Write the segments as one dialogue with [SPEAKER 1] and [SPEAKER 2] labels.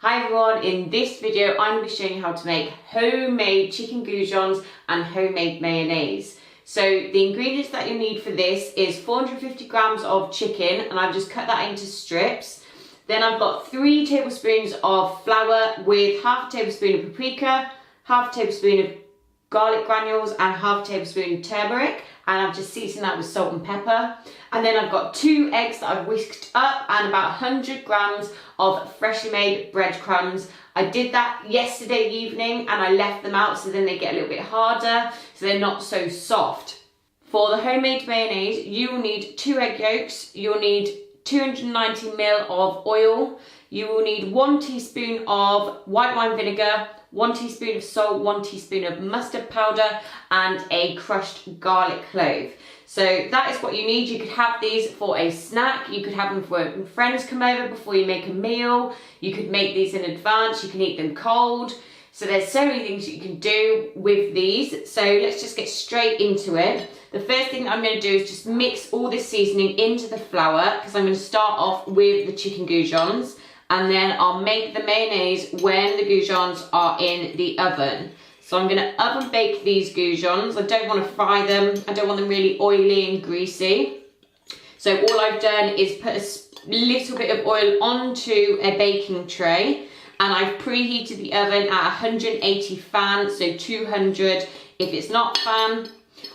[SPEAKER 1] Hi everyone, in this video I'm going to be showing you how to make homemade chicken goujons and homemade mayonnaise. So the ingredients that you need for this is 450 grams of chicken, and I've just cut that into strips. Then I've got 3 tablespoons of flour with half a tablespoon of paprika, half a tablespoon of garlic granules and half a tablespoon turmeric, and I've just seasoned that with salt and pepper. And then I've got 2 eggs that I've whisked up and about 100 grams of freshly made breadcrumbs. I did that yesterday evening and I left them out so then they get a little bit harder, so they're not so soft. For the homemade mayonnaise, you will need 2 egg yolks, you'll need 290 ml of oil, you will need 1 teaspoon of white wine vinegar, 1 teaspoon of salt, 1 teaspoon of mustard powder, and a crushed garlic clove. So that is what you need. You could have these for a snack, you could have them for when friends come over before you make a meal, you could make these in advance, you can eat them cold. So there's so many things you can do with these. So let's just get straight into it. The first thing I'm going to do is just mix all this seasoning into the flour, because I'm going to start off with the chicken goujons, and then I'll make the mayonnaise when the goujons are in the oven. So I'm going to oven bake these goujons. I don't want to fry them. I don't want them really oily and greasy. So all I've done is put a little bit of oil onto a baking tray, and I've preheated the oven at 180 fan, so 200 if it's not fan.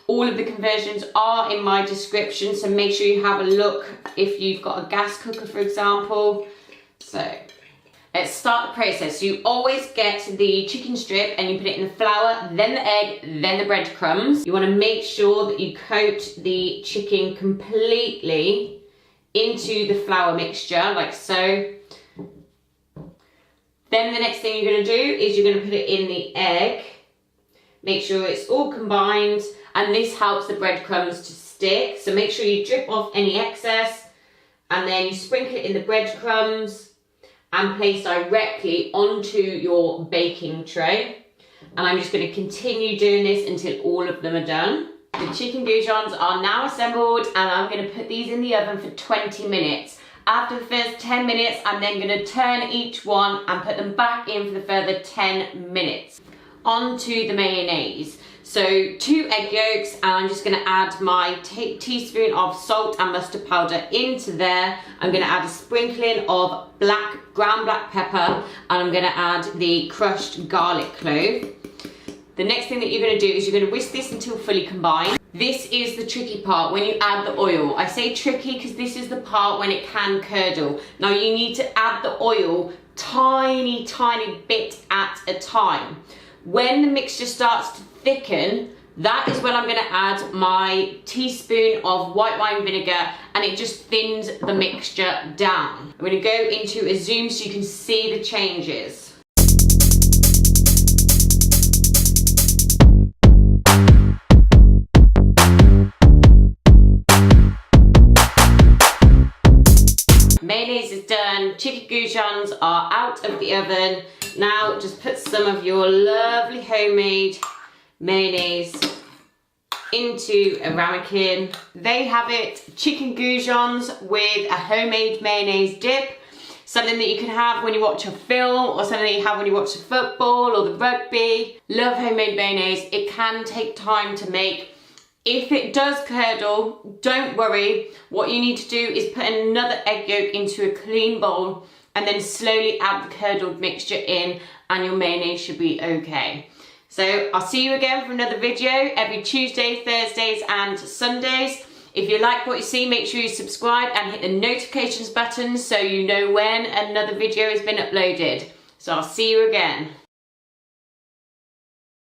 [SPEAKER 1] All of the conversions are in my description, so make sure you have a look if you've got a gas cooker, for example. So let's start the process. So you always get the chicken strip and you put it in the flour, then the egg, then the breadcrumbs. You want to make sure that you coat the chicken completely into the flour mixture, like so. Then the next thing you're going to do is you're going to put it in the egg. Make sure it's all combined, and this helps the breadcrumbs to stick. So make sure you drip off any excess, and then you sprinkle it in the breadcrumbs and place directly onto your baking tray. And I'm just going to continue doing this until all of them are done. The chicken goujons are now assembled, and I'm going to put these in the oven for 20 minutes. After the first 10 minutes, I'm then going to turn each one and put them back in for the further 10 minutes. On to the mayonnaise. So 2 egg yolks, and I'm just going to add my teaspoon of salt and mustard powder into there. I'm going to add a sprinkling of ground black pepper, and I'm going to add the crushed garlic clove. The next thing that you're going to do is you're going to whisk this until fully combined. This is the tricky part when you add the oil. I say tricky because this is the part when it can curdle. Now you need to add the oil tiny bit at a time. When the mixture starts to thicken, that is when I'm going to add my teaspoon of white wine vinegar, and it just thins the mixture down. I'm going to go into a zoom so you can see the changes. Mayonnaise is done, chicken goujons are out of the oven. Now just put some of your lovely homemade mayonnaise into a ramekin. They have it, chicken goujons with a homemade mayonnaise dip. Something that you can have when you watch a film, or something that you have when you watch the football or the rugby. Love homemade mayonnaise. It can take time to make. If it does curdle, don't worry. What you need to do is put another egg yolk into a clean bowl and then slowly add the curdled mixture in, and your mayonnaise should be okay. So I'll see you again for another video every Tuesday, Thursdays and Sundays. If you like what you see, make sure you subscribe and hit the notifications button so you know when another video has been uploaded. So I'll see you again.